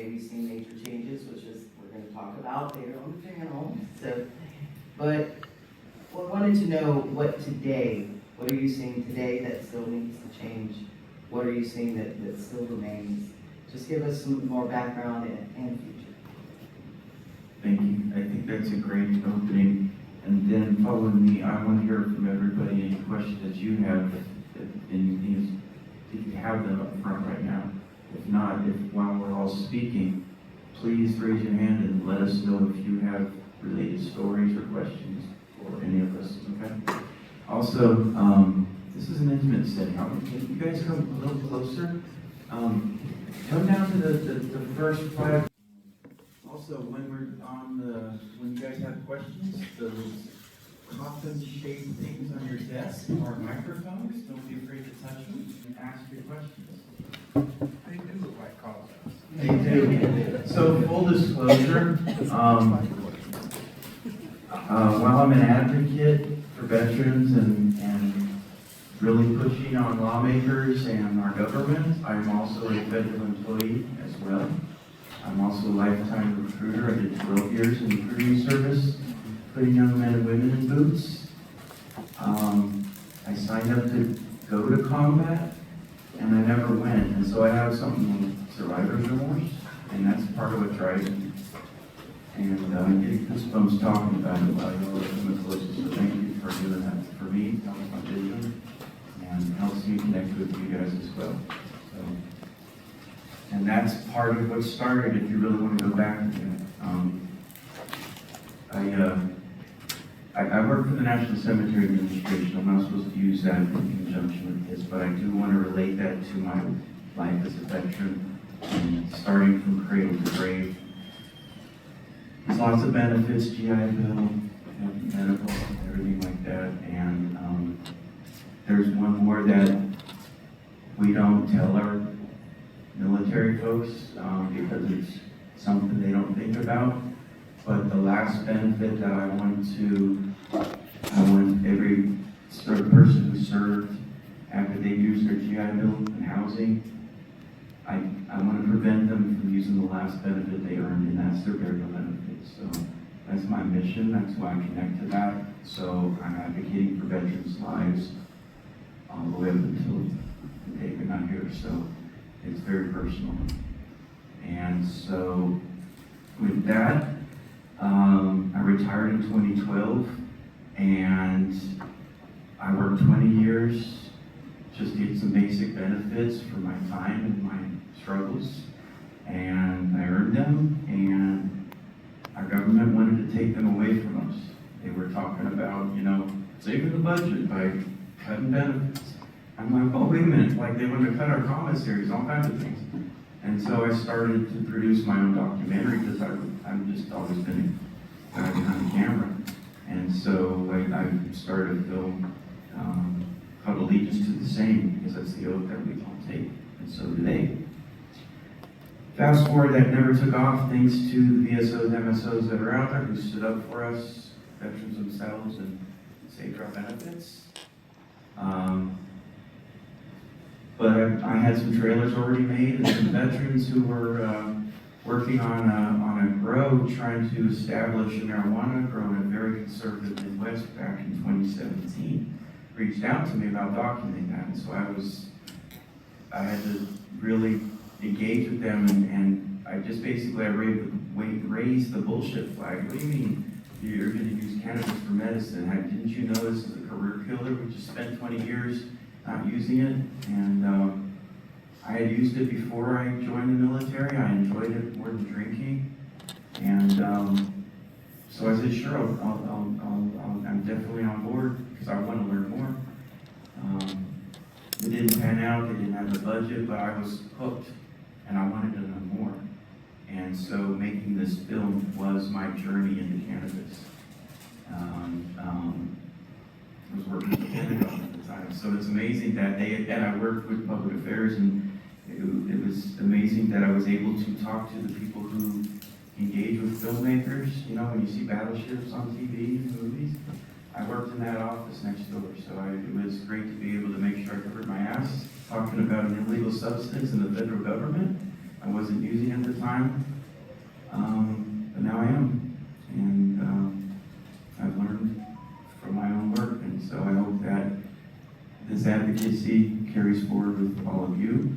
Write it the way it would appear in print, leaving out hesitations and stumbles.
maybe seen major changes, which is we're going to talk about later on the panel. So, but we wanted to know what are you seeing today that still needs to change? What are you seeing that still remains? Just give us some more background and future. Thank you. I think that's a great opening. And then following me, I want to hear from everybody any questions that you have, anything, if you have them up front right now. If not, while we're all speaking, please raise your hand and let us know if you have related stories or questions for any of us, okay? Also, this is an intimate setting. Can you guys come a little closer? Come down to the first 5. Also, when you guys have questions, those coffin-shaped things on your desk are microphones. Don't be afraid to touch them and ask your questions. They do look like coffins. They do. So, full disclosure, while I'm an advocate for veterans and really pushing on lawmakers and our government, I'm also a federal employee as well. I'm also a lifetime recruiter. I did 12 years in recruiting service, putting young men and women in boots. I signed up to go to combat, and I never went. And so I have something like survivor's remorse, and that's part of what drives me. And I get goosebumps talking about it while you're looking closer. So thank you for doing that for me. That was my vision, and helps me connect with you guys as well. So. And that's part of what started, if you really want to go back again. I work for the National Cemetery Administration. I'm not supposed to use that in conjunction with this, but I do want to relate that to my life as a veteran, and starting from cradle to grave. There's lots of benefits, GI Bill, medical, everything like that, and there's one more that we don't tell our military folks because it's something they don't think about. But the last benefit that I want every person who served after they use their GI Bill and housing, I want to prevent them from using the last benefit they earned, and that's their burial benefit. So that's my mission. That's why I connect to that. So I'm advocating for veterans' lives all the way up until the day they're not here. So it's very personal. And so with that, I retired in 2012, and I worked 20 years just to get some basic benefits for my time and my struggles, and I earned them, and our government wanted to take them away from us. They were talking about, saving the budget by cutting benefits. I'm like, oh, wait a minute, like they want to cut our commissaries, all kinds of things. And so I started to produce my own documentary because I've just always been a guy behind the camera. And so I started a film called Allegiance to the Same, because that's the oath that we all take, and so do they. Fast forward, that never took off thanks to the VSOs, MSOs that are out there who stood up for us, veterans themselves, and saved our benefits. But I had some trailers already made, and some veterans who were working on a grow, trying to establish a marijuana grow in a very conservative Midwest back in 2017, reached out to me about documenting that. And so I had to really engage with them, and I just basically raised the bullshit flag. What do you mean you're going to use cannabis for medicine? Didn't you know this is a career killer? We just spent 20 years not using it, and I had used it before I joined the military. I enjoyed it more than drinking, and so I said, sure, I'm definitely on board because I want to learn more. It didn't pan out. They didn't have the budget, but I was hooked, and I wanted to know more. And so making this film was my journey into cannabis. I was working with the Pentagon at the time, so it's amazing that and I worked with public affairs, and it was amazing that I was able to talk to the people who engage with filmmakers. When you see battleships on TV and movies, I worked in that office next door, so it was great to be able to make sure I covered my ass talking about an illegal substance in the federal government. I wasn't using at the time, but now I am. And I've learned from my own work, and so I hope that this advocacy carries forward with all of you,